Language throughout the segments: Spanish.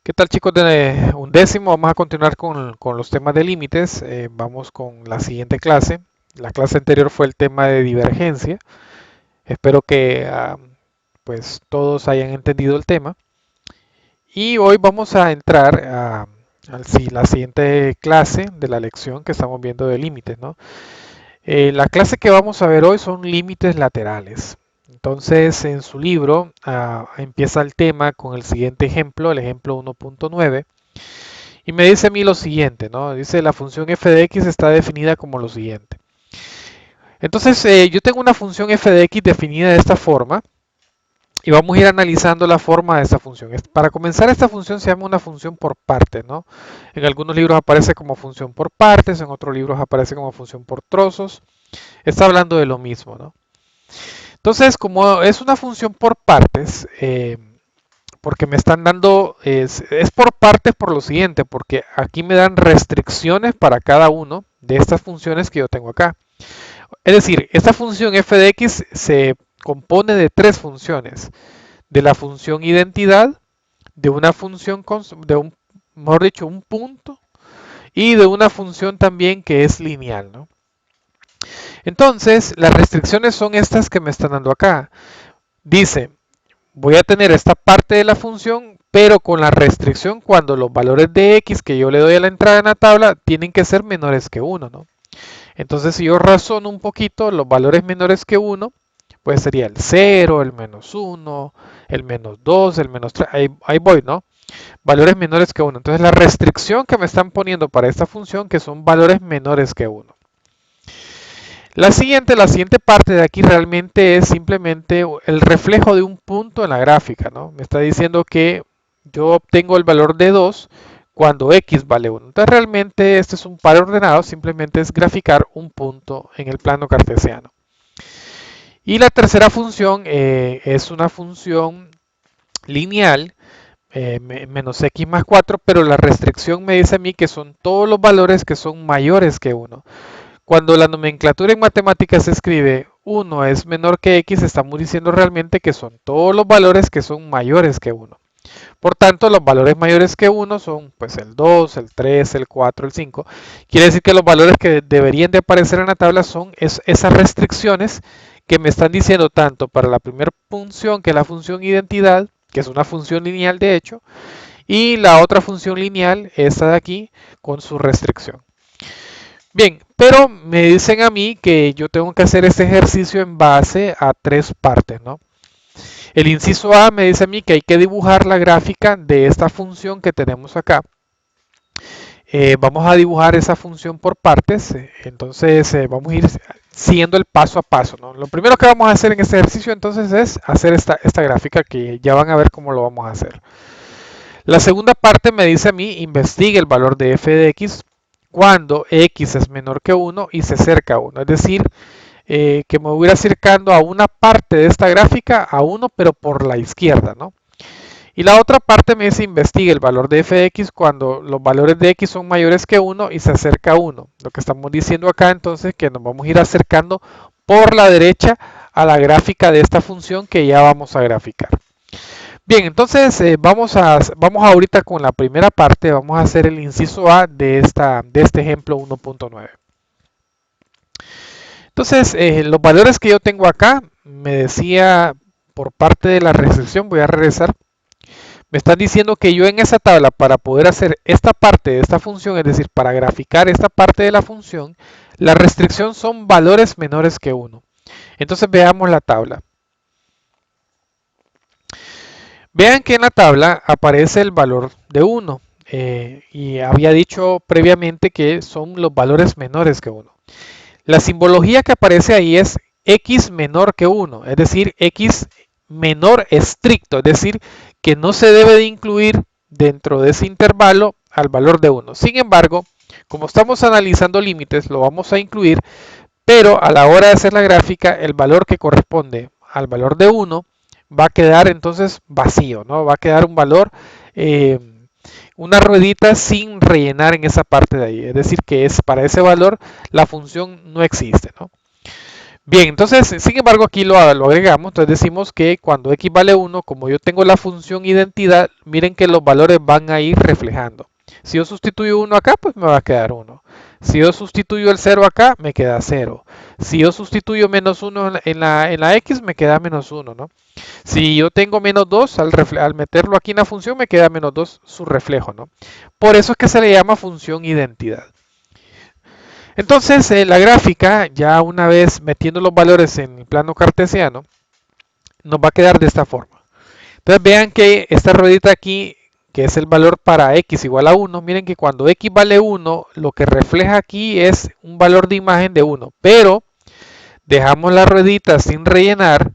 ¿Qué tal, chicos de undécimo? Vamos a continuar con los temas de límites. Vamos con la siguiente clase. La clase anterior fue el tema de divergencia. Espero que pues todos hayan entendido el tema. Y hoy vamos a entrar la siguiente clase de la lección que estamos viendo de límites, ¿no? La clase que vamos a ver hoy son límites laterales. Entonces, en su libro empieza el tema con el siguiente ejemplo, el ejemplo 1.9. Y me dice a mí lo siguiente, ¿no? Dice la función f de x está definida como lo siguiente. Entonces, yo tengo una función f de x definida de esta forma y vamos a ir analizando la forma de esta función. Para comenzar, esta función se llama una función por partes, ¿no? En algunos libros aparece como función por partes, en otros libros aparece como función por trozos. Está hablando de lo mismo, ¿no? Entonces, como es una función por partes, porque me están dando, es por partes por lo siguiente, porque aquí me dan restricciones para cada uno de estas funciones que yo tengo acá. Es decir, esta función f de x se compone de tres funciones, de la función identidad, de una función, mejor dicho, un punto, y de una función también que es lineal, ¿no? Entonces, las restricciones son estas que me están dando acá. Dice, voy a tener esta parte de la función, pero con la restricción cuando los valores de x que yo le doy a la entrada en la tabla tienen que ser menores que 1, ¿no? Entonces, si yo razono un poquito, los valores menores que 1, pues sería el 0, el menos 1, el menos 2, el menos 3, ahí voy, ¿no? Valores menores que 1. Entonces, la restricción que me están poniendo para esta función, que son valores menores que 1. La siguiente parte de aquí realmente es simplemente el reflejo de un punto en la gráfica, ¿no? Me está diciendo que yo obtengo el valor de 2 cuando x vale 1. Entonces realmente este es un par ordenado, simplemente es graficar un punto en el plano cartesiano. Y la tercera función es una función lineal, menos x más 4, pero la restricción me dice a mí que son todos los valores que son mayores que 1. Cuando la nomenclatura en matemáticas se escribe 1 es menor que x, estamos diciendo realmente que son todos los valores que son mayores que 1. Por tanto, los valores mayores que 1 son pues el 2, el 3, el 4, el 5. Quiere decir que los valores que deberían de aparecer en la tabla son esas restricciones que me están diciendo tanto para la primera función, que es la función identidad, que es una función lineal de hecho, y la otra función lineal, esta de aquí, con su restricción. Bien, pero me dicen a mí que yo tengo que hacer este ejercicio en base a tres partes, ¿no? El inciso A me dice a mí que hay que dibujar la gráfica de esta función que tenemos acá. Vamos a dibujar esa función por partes, entonces vamos a ir siguiendo el paso a paso, ¿no? Lo primero que vamos a hacer en este ejercicio entonces es hacer esta gráfica que ya van a ver cómo lo vamos a hacer. La segunda parte me dice a mí, investigue el valor de f de x cuando x es menor que 1 y se acerca a 1. Es decir, que me voy a ir acercando a una parte de esta gráfica a 1, pero por la izquierda, ¿no? Y la otra parte me dice, investigue el valor de f de x cuando los valores de x son mayores que 1 y se acerca a 1. Lo que estamos diciendo acá entonces que nos vamos a ir acercando por la derecha a la gráfica de esta función que ya vamos a graficar. Bien, entonces vamos ahorita con la primera parte, vamos a hacer el inciso A de este ejemplo 1.9. Entonces, los valores que yo tengo acá, me decía por parte de la restricción, voy a regresar, me están diciendo que yo en esa tabla, para poder hacer esta parte de esta función, es decir, para graficar esta parte de la función, la restricción son valores menores que 1. Entonces veamos la tabla. Vean que en la tabla aparece el valor de 1 y había dicho previamente que son los valores menores que 1. La simbología que aparece ahí es x menor que 1, es decir, x menor estricto, es decir, que no se debe de incluir dentro de ese intervalo al valor de 1. Sin embargo, como estamos analizando límites, lo vamos a incluir, pero a la hora de hacer la gráfica, el valor que corresponde al valor de 1 va a quedar entonces vacío, ¿no? Va a quedar un valor, eh, una ruedita sin rellenar en esa parte de ahí. Es decir, que es para ese valor la función no existe, ¿no? Bien, entonces, sin embargo, aquí lo agregamos. Entonces decimos que cuando x vale 1, como yo tengo la función identidad, miren que los valores van a ir reflejando. Si yo sustituyo 1 acá, pues me va a quedar 1. Si yo sustituyo el 0 acá, me queda 0. Si yo sustituyo menos 1 en la x, me queda menos 1, ¿no? Si yo tengo menos 2, al meterlo aquí en la función, me queda menos 2 su reflejo, ¿no? Por eso es que se le llama función identidad. Entonces, la gráfica, ya una vez metiendo los valores en el plano cartesiano, nos va a quedar de esta forma. Entonces, vean que esta ruedita aquí, que es el valor para x igual a 1, miren que cuando x vale 1, lo que refleja aquí es un valor de imagen de 1, pero dejamos la ruedita sin rellenar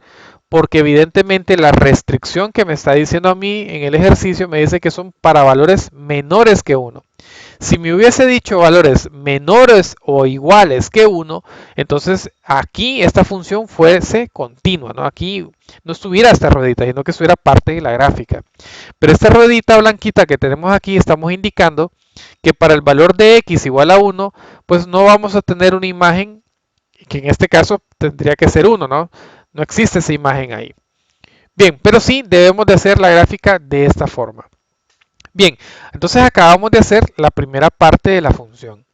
porque evidentemente la restricción que me está diciendo a mí en el ejercicio me dice que son para valores menores que 1. Si me hubiese dicho valores menores o iguales que 1, entonces aquí esta función fuese continua, ¿no? Aquí no estuviera esta ruedita, sino que estuviera parte de la gráfica. Pero esta ruedita blanquita que tenemos aquí estamos indicando que para el valor de x igual a 1, pues no vamos a tener una imagen que en este caso tendría que ser 1, ¿no? No existe esa imagen ahí. Bien, pero sí debemos de hacer la gráfica de esta forma. Bien, entonces acabamos de hacer la primera parte de la función.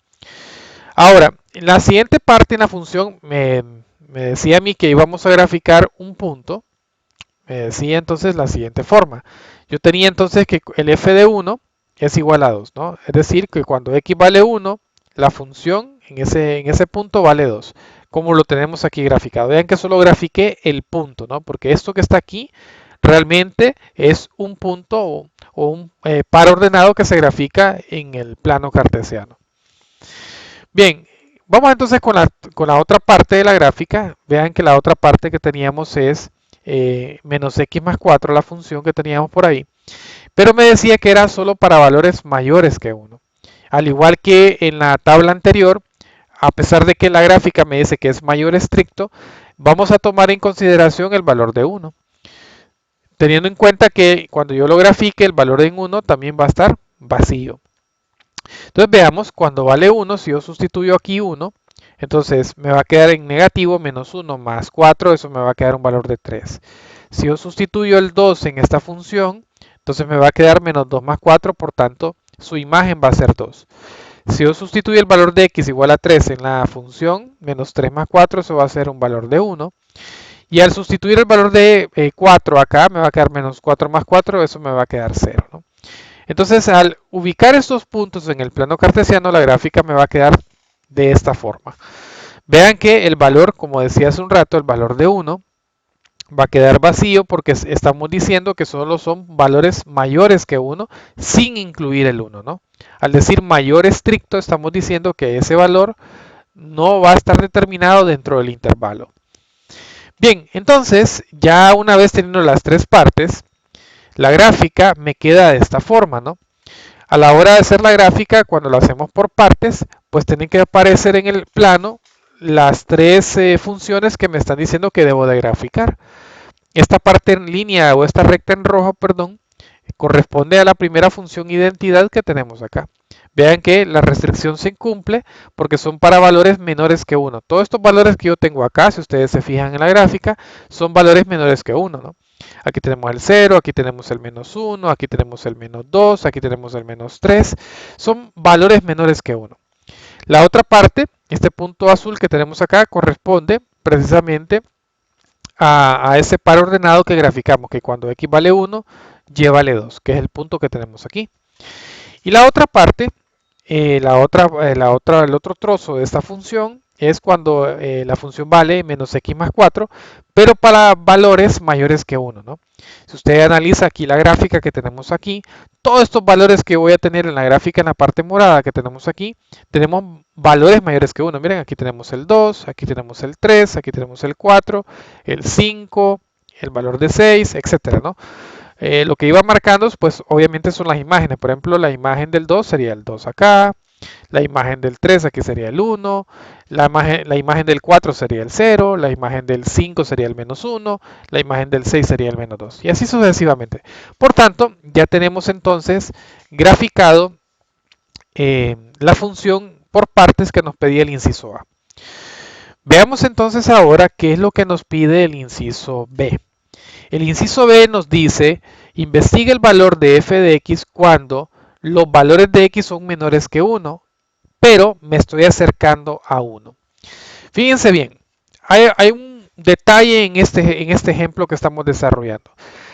Ahora, en la siguiente parte en la función me decía a mí que íbamos a graficar un punto. Me decía entonces la siguiente forma. Yo tenía entonces que el f de 1 es igual a 2, ¿no? Es decir, que cuando x vale 1, la función en ese punto vale 2, como lo tenemos aquí graficado. Vean que solo grafiqué el punto, ¿no? Porque esto que está aquí realmente es un punto o un par ordenado que se grafica en el plano cartesiano. Bien, vamos entonces con la otra parte de la gráfica. Vean que la otra parte que teníamos es menos x más 4, la función que teníamos por ahí. Pero me decía que era solo para valores mayores que 1. Al igual que en la tabla anterior, a pesar de que la gráfica me dice que es mayor estricto, vamos a tomar en consideración el valor de 1. Teniendo en cuenta que cuando yo lo grafique, el valor en 1 también va a estar vacío. Entonces veamos, cuando vale 1, si yo sustituyo aquí 1, entonces me va a quedar en negativo menos 1 más 4, eso me va a quedar un valor de 3. Si yo sustituyo el 2 en esta función, entonces me va a quedar menos 2 más 4, por tanto su imagen va a ser 2. Si yo sustituyo el valor de x igual a 3 en la función, menos 3 más 4, eso va a ser un valor de 1. Y al sustituir el valor de 4 acá, me va a quedar menos 4 más 4, eso me va a quedar 0, ¿no? Entonces, al ubicar estos puntos en el plano cartesiano, la gráfica me va a quedar de esta forma. Vean que el valor, como decía hace un rato, el valor de 1 va a quedar vacío porque estamos diciendo que solo son valores mayores que 1 sin incluir el 1, ¿no? Al decir mayor estricto, estamos diciendo que ese valor no va a estar determinado dentro del intervalo. Bien, entonces, ya una vez teniendo las tres partes, la gráfica me queda de esta forma, ¿no? A la hora de hacer la gráfica, cuando lo hacemos por partes, pues tienen que aparecer en el plano las tres funciones que me están diciendo que debo de graficar. Esta parte en línea o esta recta en rojo, perdón, corresponde a la primera función identidad que tenemos acá. Vean que la restricción se incumple porque son para valores menores que 1. Todos estos valores que yo tengo acá, si ustedes se fijan en la gráfica, son valores menores que 1, ¿no? Aquí tenemos el 0, aquí tenemos el menos 1, aquí tenemos el menos 2, aquí tenemos el menos 3. Son valores menores que 1. La otra parte, este punto azul que tenemos acá, corresponde precisamente a ese par ordenado que graficamos, que cuando x vale 1, y vale 2, que es el punto que tenemos aquí. Y la otra parte, el otro trozo de esta función es cuando la función vale menos x más 4, pero para valores mayores que 1, ¿no? Si usted analiza aquí la gráfica que tenemos aquí, todos estos valores que voy a tener en la gráfica en la parte morada que tenemos aquí, tenemos valores mayores que 1. Miren, aquí tenemos el 2, aquí tenemos el 3, aquí tenemos el 4, el 5, el valor de 6, etcétera, ¿no? Lo que iba marcando, pues obviamente son las imágenes. Por ejemplo, la imagen del 2 sería el 2 acá, la imagen del 3 aquí sería el 1, la imagen del 4 sería el 0, la imagen del 5 sería el menos 1, la imagen del 6 sería el menos 2, y así sucesivamente. Por tanto, ya tenemos entonces graficado la función por partes que nos pedía el inciso A. Veamos entonces ahora qué es lo que nos pide el inciso B. El inciso B nos dice, investiga el valor de f de x cuando los valores de x son menores que 1, pero me estoy acercando a 1. Fíjense bien, hay un detalle en este ejemplo que estamos desarrollando.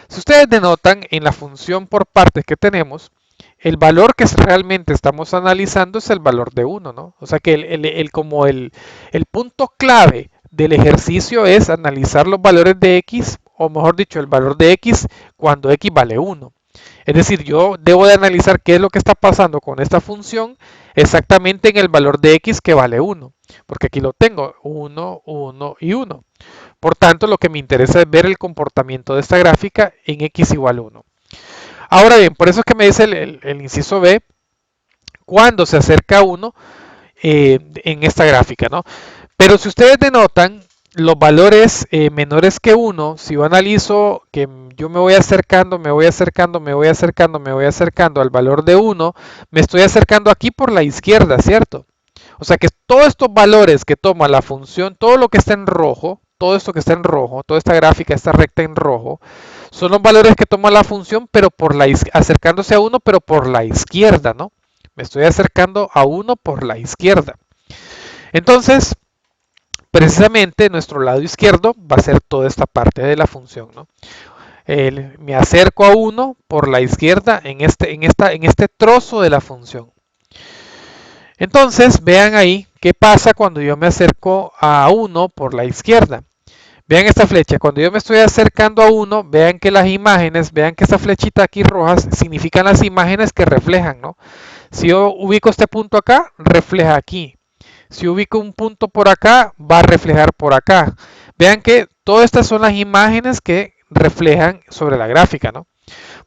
Si ustedes denotan en la función por partes que tenemos, el valor que realmente estamos analizando es el valor de 1, ¿no? O sea que el punto clave del ejercicio es analizar los valores de x, o mejor dicho, el valor de x cuando x vale 1. Es decir, yo debo de analizar qué es lo que está pasando con esta función exactamente en el valor de x que vale 1, porque aquí lo tengo, 1, 1 y 1. Por tanto, lo que me interesa es ver el comportamiento de esta gráfica en x igual a 1. Ahora bien, por eso es que me dice el inciso B, cuando se acerca a 1 en esta gráfica, ¿no? Pero si ustedes denotan los valores menores que 1, si yo analizo que yo me voy acercando, me voy acercando, me voy acercando, me voy acercando al valor de 1, me estoy acercando aquí por la izquierda, ¿cierto? O sea que todos estos valores que toma la función, todo lo que está en rojo, todo esto que está en rojo, toda esta gráfica, esta recta en rojo, son los valores que toma la función, pero por la acercándose a 1, pero por la izquierda, ¿no? Me estoy acercando a 1 por la izquierda. Entonces, precisamente nuestro lado izquierdo va a ser toda esta parte de la función, ¿no? Me acerco a 1 por la izquierda en este trozo de la función. Entonces, vean ahí qué pasa cuando yo me acerco a 1 por la izquierda. Vean esta flecha, cuando yo me estoy acercando a 1, vean que las imágenes, vean que esta flechita aquí rojas significan las imágenes que reflejan, ¿no? Si yo ubico este punto acá, refleja aquí. Si ubico un punto por acá, va a reflejar por acá. Vean que todas estas son las imágenes que reflejan sobre la gráfica, ¿no?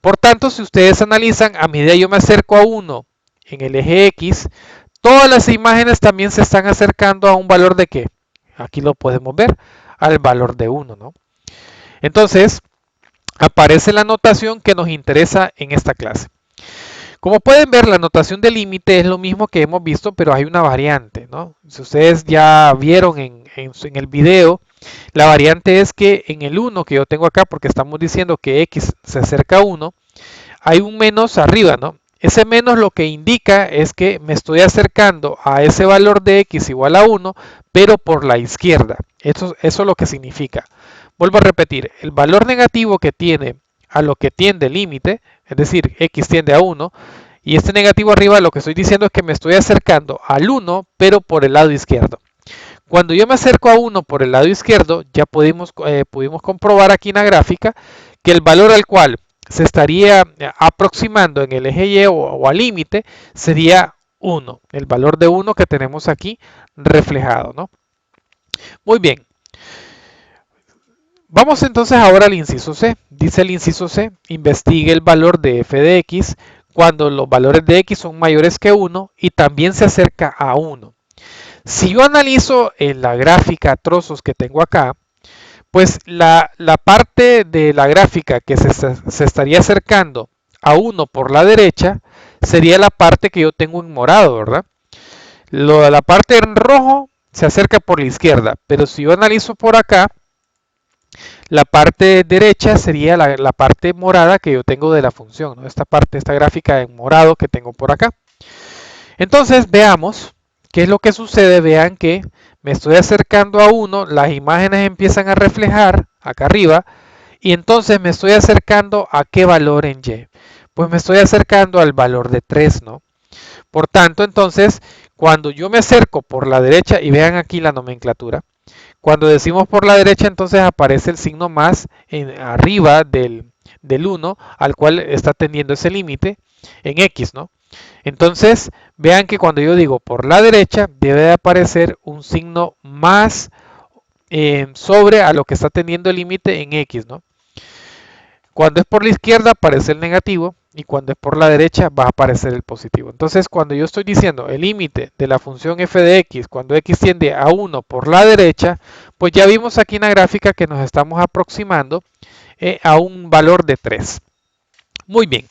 Por tanto, si ustedes analizan, a medida que yo me acerco a 1 en el eje X, todas las imágenes también se están acercando a un valor de ¿qué? Aquí lo podemos ver, al valor de 1, ¿no? Entonces, aparece la notación que nos interesa en esta clase. Como pueden ver, la notación de límite es lo mismo que hemos visto, pero hay una variante, ¿no? Si ustedes ya vieron en el video, la variante es que en el 1 que yo tengo acá, porque estamos diciendo que x se acerca a 1, hay un menos arriba, ¿no? Ese menos lo que indica es que me estoy acercando a ese valor de x igual a 1, pero por la izquierda. Eso es lo que significa. Vuelvo a repetir, el valor negativo que tiene a lo que tiende el límite, es decir, x tiende a 1, y este negativo arriba lo que estoy diciendo es que me estoy acercando al 1, pero por el lado izquierdo. Cuando yo me acerco a 1 por el lado izquierdo, ya pudimos comprobar aquí en la gráfica que el valor al cual se estaría aproximando en el eje Y o al límite sería 1, el valor de 1 que tenemos aquí reflejado, ¿no? Muy bien, vamos entonces ahora al inciso C. Dice el inciso C, investigue el valor de f de x cuando los valores de x son mayores que 1 y también se acerca a 1. Si yo analizo en la gráfica trozos que tengo acá, pues la parte de la gráfica que se estaría acercando a 1 por la derecha sería la parte que yo tengo en morado, ¿verdad? La parte en rojo se acerca por la izquierda, pero si yo analizo por acá, la parte derecha sería la parte morada que yo tengo de la función, ¿no? Esta parte, esta gráfica en morado que tengo por acá. Entonces veamos qué es lo que sucede. Vean que me estoy acercando a 1, las imágenes empiezan a reflejar acá arriba y entonces me estoy acercando a qué valor en Y. Pues me estoy acercando al valor de 3, ¿no? Por tanto, entonces, cuando yo me acerco por la derecha, y vean aquí la nomenclatura, cuando decimos por la derecha, entonces aparece el signo más arriba del 1 al cual está teniendo ese límite en X, ¿no? Entonces, vean que cuando yo digo por la derecha, debe de aparecer un signo más sobre a lo que está teniendo el límite en X, ¿no? Cuando es por la izquierda aparece el negativo y cuando es por la derecha va a aparecer el positivo. Entonces, cuando yo estoy diciendo el límite de la función f de x, cuando x tiende a 1 por la derecha, pues ya vimos aquí en la gráfica que nos estamos aproximando a un valor de 3. Muy bien.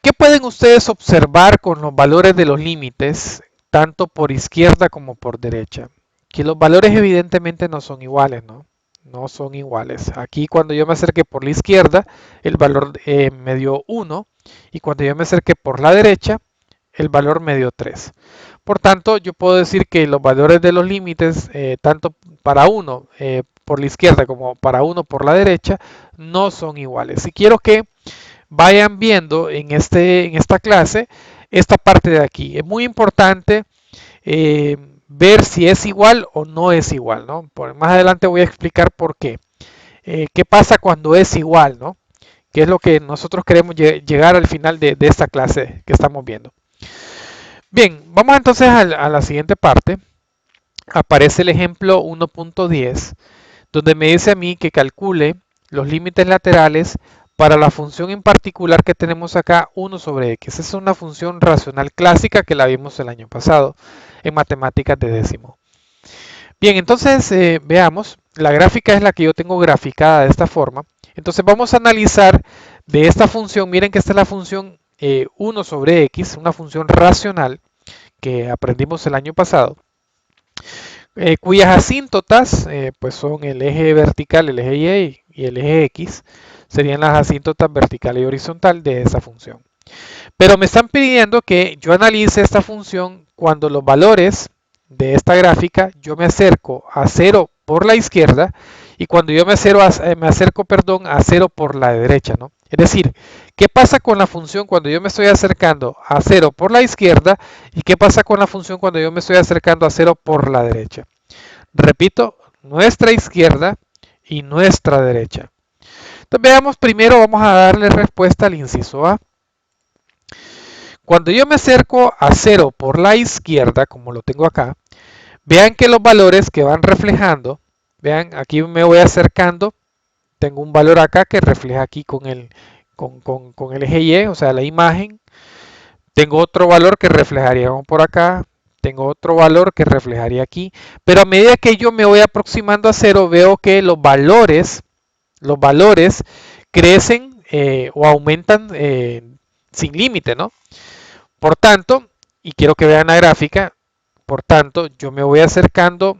¿Qué pueden ustedes observar con los valores de los límites, tanto por izquierda como por derecha? que los valores evidentemente no son iguales, ¿no? No son iguales. Aquí cuando yo me acerqué por la izquierda, el valor me dio 1 y cuando yo me acerqué por la derecha, el valor me dio 3. Por tanto, yo puedo decir que los valores de los límites, tanto para uno por la izquierda como para uno por la derecha, no son iguales. Si quiero que vayan viendo en esta clase esta parte de aquí, es muy importante eh, ver si es igual o no es igual, ¿no? Más adelante voy a explicar por qué. ¿Qué pasa cuando es igual, ¿no? ¿Qué es lo que nosotros queremos llegar al final de esta clase que estamos viendo? Bien, vamos entonces a la siguiente parte. Aparece el ejemplo 1.10, donde me dice a mí que calcule los límites laterales para la función en particular que tenemos acá, 1 sobre x. Esa es una función racional clásica que la vimos el año pasado en matemáticas de décimo. Bien, entonces veamos, la gráfica es la que yo tengo graficada de esta forma. Entonces vamos a analizar de esta función, miren que esta es la función 1 sobre x, una función racional que aprendimos el año pasado, cuyas asíntotas pues son el eje vertical, el eje y el eje x, serían las asíntotas vertical y horizontal de esa función. Pero me están pidiendo que yo analice esta función cuando los valores de esta gráfica yo me acerco a 0 por la izquierda y cuando yo me acerco perdón, a 0 por la derecha, ¿no? Es decir, ¿qué pasa con la función cuando yo me estoy acercando a 0 por la izquierda y qué pasa con la función cuando yo me estoy acercando a 0 por la derecha? Repito, nuestra izquierda y nuestra derecha. Entonces veamos primero, vamos a darle respuesta al inciso A. Cuando yo me acerco a 0 por la izquierda, como lo tengo acá, vean que los valores que van reflejando, vean, aquí me voy acercando, tengo un valor acá que refleja aquí con el eje Y, o sea, la imagen. Tengo otro valor que reflejaría por acá, tengo otro valor que reflejaría aquí, pero a medida que yo me voy aproximando a 0, veo que los valores crecen o aumentan sin límite, ¿no? Por tanto, y quiero que vean la gráfica, por tanto, yo me voy acercando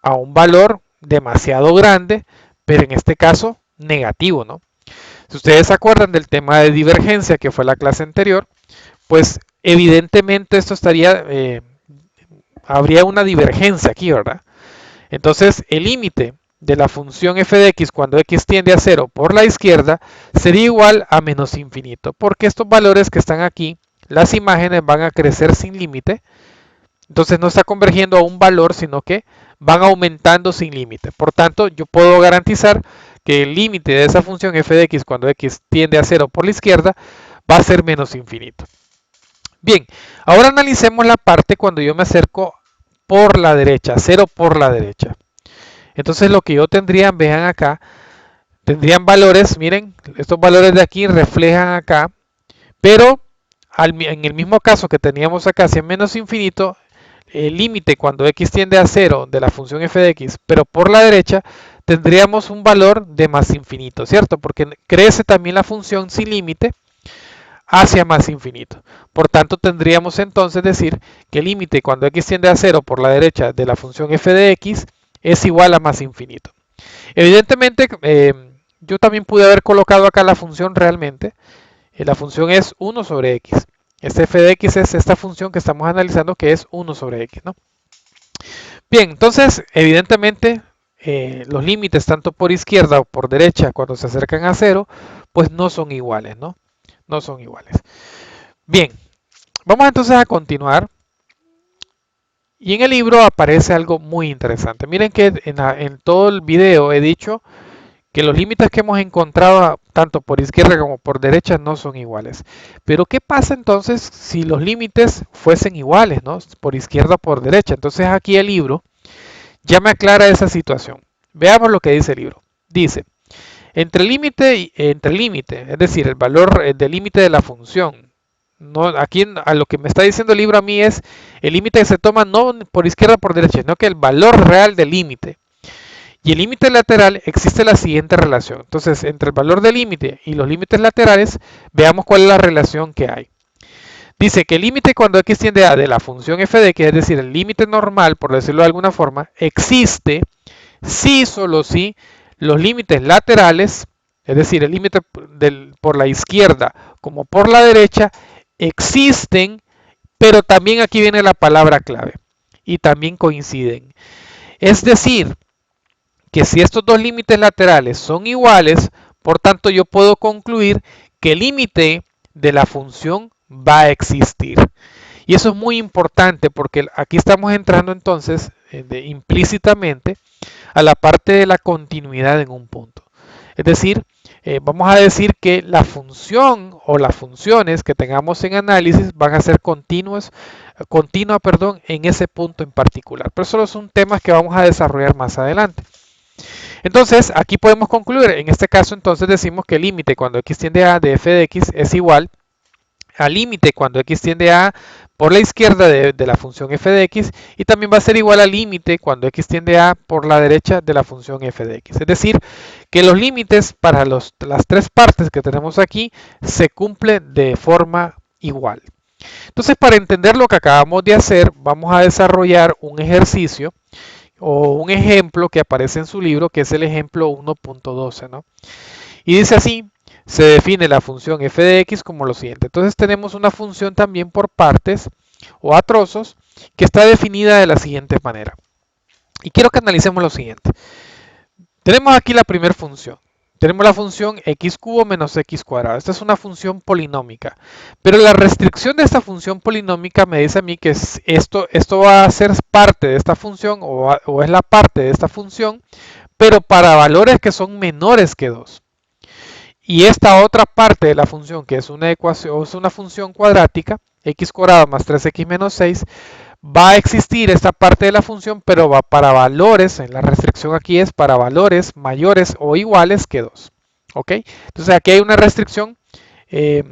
a un valor demasiado grande, pero en este caso negativo, ¿no? Si ustedes se acuerdan del tema de divergencia que fue la clase anterior, pues evidentemente esto habría una divergencia aquí, ¿verdad? Entonces, el límite de la función f de x cuando x tiende a 0 por la izquierda sería igual a menos infinito, porque estos valores que están aquí, las imágenes van a crecer sin límite, entonces no está convergiendo a un valor, sino que van aumentando sin límite. Por tanto, yo puedo garantizar que el límite de esa función f de x cuando x tiende a 0 por la izquierda va a ser menos infinito. Bien, ahora analicemos la parte cuando yo me acerco por la derecha, 0 por la derecha. Entonces lo que yo tendría, vean acá, tendrían valores, miren, estos valores de aquí reflejan acá, pero en el mismo caso que teníamos acá, si es menos infinito, el límite cuando x tiende a 0 de la función f de x, pero por la derecha, tendríamos un valor de más infinito, ¿cierto? Porque crece también la función sin límite hacia más infinito. Por tanto, tendríamos entonces decir que el límite cuando x tiende a 0 por la derecha de la función f de x es igual a más infinito. Evidentemente, yo también pude haber colocado acá la función realmente. La función es 1 sobre x. Este f de x es esta función que estamos analizando que es 1 sobre x, ¿no? Bien, entonces, evidentemente, los límites tanto por izquierda o por derecha cuando se acercan a 0, pues no son iguales, ¿no? No son iguales. Bien, vamos entonces a continuar. Y en el libro aparece algo muy interesante. Miren que en todo el video he dicho que los límites que hemos encontrado tanto por izquierda como por derecha no son iguales. Pero ¿qué pasa entonces si los límites fuesen iguales, ¿no? Por izquierda o por derecha? Entonces aquí el libro ya me aclara esa situación. Veamos lo que dice el libro. Dice, entre límite, es decir, el valor del límite de la función. No, aquí a lo que me está diciendo el libro a mí es el límite que se toma no por izquierda o por derecha, sino que el valor real del límite. Y el límite lateral existe la siguiente relación. Entonces, entre el valor del límite y los límites laterales, veamos cuál es la relación que hay. Dice que el límite cuando x tiende a de la función f de x, es decir, el límite normal, por decirlo de alguna forma, existe si solo si los límites laterales, es decir, el límite por la izquierda como por la derecha, existen, pero también aquí viene la palabra clave, y también coinciden. Es decir, que si estos dos límites laterales son iguales, por tanto yo puedo concluir que el límite de la función va a existir. Y eso es muy importante porque aquí estamos entrando entonces implícitamente a la parte de la continuidad en un punto. Es decir, vamos a decir que la función o las funciones que tengamos en análisis van a ser continuas, en ese punto en particular. Pero eso son temas que vamos a desarrollar más adelante. Entonces, aquí podemos concluir, en este caso entonces decimos que el límite cuando x tiende a de f de x es igual al límite cuando x tiende a por la izquierda de la función f de x, y también va a ser igual al límite cuando x tiende a por la derecha de la función f de x. Es decir, que los límites para las tres partes que tenemos aquí se cumplen de forma igual. Entonces, para entender lo que acabamos de hacer, vamos a desarrollar un ejercicio o un ejemplo que aparece en su libro, que es el ejemplo 1.12, ¿no? Y dice así: se define la función f de x como lo siguiente. Entonces tenemos una función también por partes o a trozos que está definida de la siguiente manera. Y quiero que analicemos lo siguiente. Tenemos aquí la primera función. Tenemos la función x cubo menos x cuadrado. Esta es una función polinómica. Pero la restricción de esta función polinómica me dice a mí que esto va a ser parte de esta función o es la parte de esta función, pero para valores que son menores que 2. Y esta otra parte de la función, que es una ecuación, es una función cuadrática, x cuadrado más 3x menos 6, va a existir esta parte de la función, pero va para valores, en la restricción aquí es para valores mayores o iguales que 2. ¿Ok? Entonces aquí hay una restricción eh,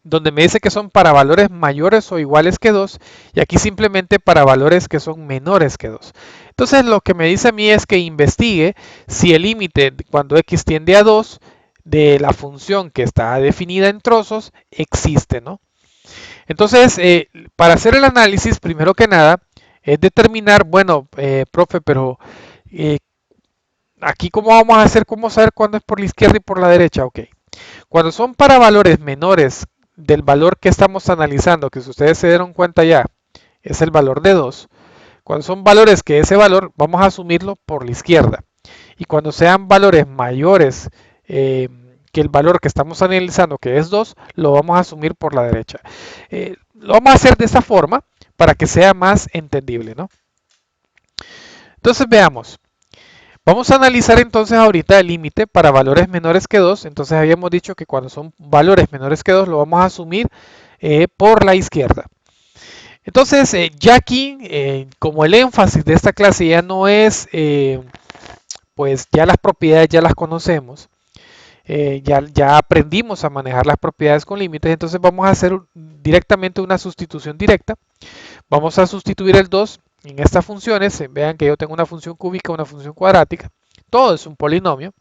donde me dice que son para valores mayores o iguales que 2, y aquí simplemente para valores que son menores que 2. Entonces lo que me dice a mí es que investigue si el límite cuando x tiende a 2 de la función que está definida en trozos existe, ¿no? Entonces, para hacer el análisis, primero que nada, es determinar, bueno, profe, pero eh, aquí cómo vamos a hacer, cómo saber cuándo es por la izquierda y por la derecha. Ok, cuando son para valores menores del valor que estamos analizando, que si ustedes se dieron cuenta ya, es el valor de 2. Cuando son valores que ese valor vamos a asumirlo por la izquierda. Y cuando sean valores mayores que el valor que estamos analizando, que es 2, lo vamos a asumir por la derecha. Lo vamos a hacer de esta forma para que sea más entendible, ¿no? Entonces veamos. Vamos a analizar entonces ahorita el límite para valores menores que 2. Entonces habíamos dicho que cuando son valores menores que 2 lo vamos a asumir por la izquierda. Entonces ya aquí, como el énfasis de esta clase ya no es, pues ya las propiedades ya las conocemos, ya aprendimos a manejar las propiedades con límites, entonces vamos a hacer directamente una sustitución directa. Vamos a sustituir el 2 en estas funciones. Vean que yo tengo una función cúbica, una función cuadrática. Todo es un polinomio.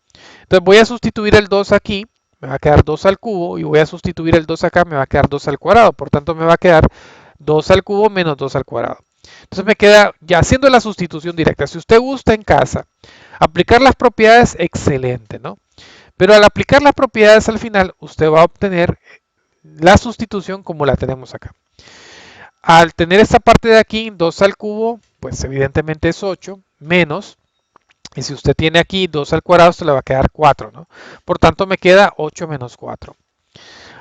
Entonces voy a sustituir el 2 aquí. Me va a quedar 2 al cubo. Y voy a sustituir el 2 acá. Me va a quedar 2 al cuadrado. Por tanto, me va a quedar 2 al cubo menos 2 al cuadrado. Entonces me queda ya haciendo la sustitución directa. Si usted gusta en casa aplicar las propiedades, excelente, ¿no? Pero al aplicar las propiedades al final, usted va a obtener la sustitución como la tenemos acá. Al tener esta parte de aquí, 2 al cubo, pues evidentemente es 8, menos, y si usted tiene aquí 2 al cuadrado, esto le va a quedar 4, ¿no? Por tanto, me queda 8 menos 4.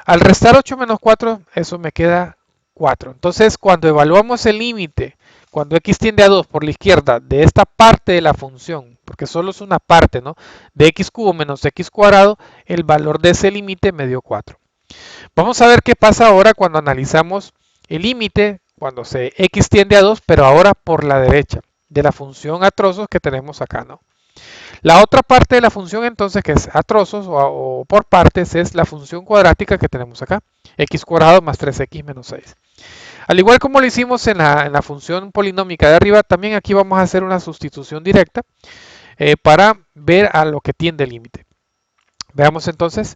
Al restar 8 menos 4, eso me queda 4. Entonces, cuando evaluamos el límite, cuando x tiende a 2 por la izquierda de esta parte de la función, porque solo es una parte, ¿no? De x cubo menos x cuadrado, el valor de ese límite me dio 4. Vamos a ver qué pasa ahora cuando analizamos el límite, cuando x tiende a 2, pero ahora por la derecha, de la función a trozos que tenemos acá, ¿no? La otra parte de la función entonces, que es a trozos o por partes, es la función cuadrática que tenemos acá, x cuadrado más 3x menos 6. Al igual como lo hicimos en la función polinómica de arriba, también aquí vamos a hacer una sustitución directa para ver a lo que tiende el límite. Veamos entonces.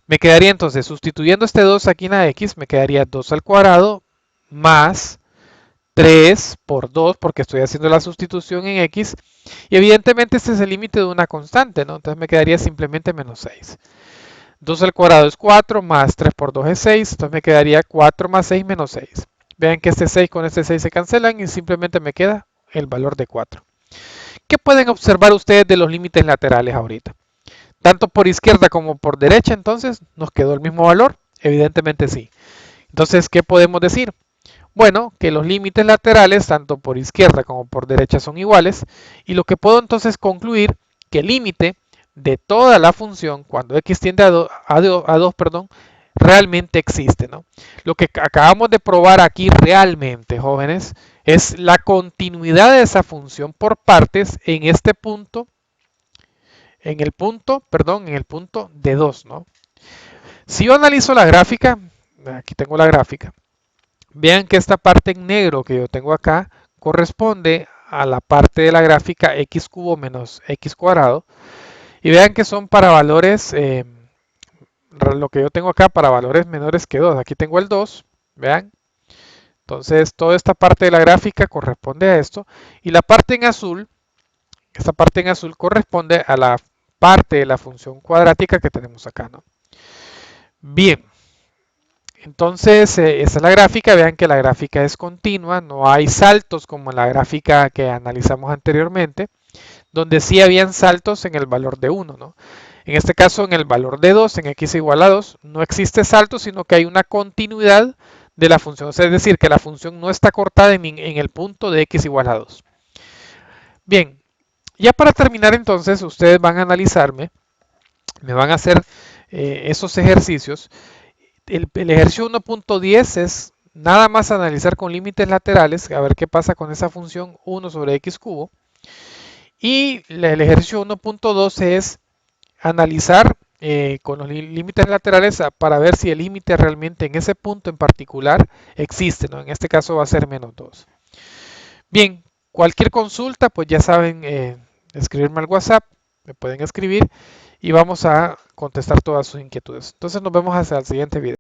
Me quedaría entonces, sustituyendo este 2 aquí en la x, me quedaría 2 al cuadrado más 3 por 2, porque estoy haciendo la sustitución en x, y evidentemente este es el límite de una constante, ¿no? Entonces me quedaría simplemente menos 6. 2 al cuadrado es 4, más 3 por 2 es 6, entonces me quedaría 4 más 6 menos 6. Vean que este 6 con este 6 se cancelan y simplemente me queda el valor de 4. ¿Qué pueden observar ustedes de los límites laterales ahorita? Tanto por izquierda como por derecha, entonces, ¿nos quedó el mismo valor? Evidentemente sí. Entonces, ¿qué podemos decir? Bueno, que los límites laterales, tanto por izquierda como por derecha, son iguales. Y lo que puedo entonces concluir, que el límite de toda la función, cuando x tiende a 2, perdón, realmente existe, ¿no? Lo que acabamos de probar aquí realmente, jóvenes, es la continuidad de esa función por partes en este punto, en el punto de 2, ¿no? Si yo analizo la gráfica, aquí tengo la gráfica, vean que esta parte en negro que yo tengo acá corresponde a la parte de la gráfica x cubo menos x cuadrado. Y vean que son para valores, lo que yo tengo acá para valores menores que 2. Aquí tengo el 2, vean. Entonces toda esta parte de la gráfica corresponde a esto. Y la parte en azul, esta parte en azul corresponde a la parte de la función cuadrática que tenemos acá, ¿no? Bien, entonces esta es la gráfica. Vean que la gráfica es continua, no hay saltos como en la gráfica que analizamos anteriormente, donde sí habían saltos en el valor de 1, ¿no? En este caso, en el valor de 2, en x igual a 2, no existe salto, sino que hay una continuidad de la función. O sea, es decir, que la función no está cortada en el punto de x igual a 2. Bien, ya para terminar entonces, ustedes van a analizarme, me van a hacer esos ejercicios. El ejercicio 1.10 es nada más analizar con límites laterales, a ver qué pasa con esa función 1 sobre x cubo. Y el ejercicio 1.12 es analizar con los límites laterales para ver si el límite realmente en ese punto en particular existe, ¿no? En este caso va a ser menos 2. Bien, cualquier consulta, pues ya saben, escribirme al WhatsApp, me pueden escribir y vamos a contestar todas sus inquietudes. Entonces nos vemos hasta el siguiente video.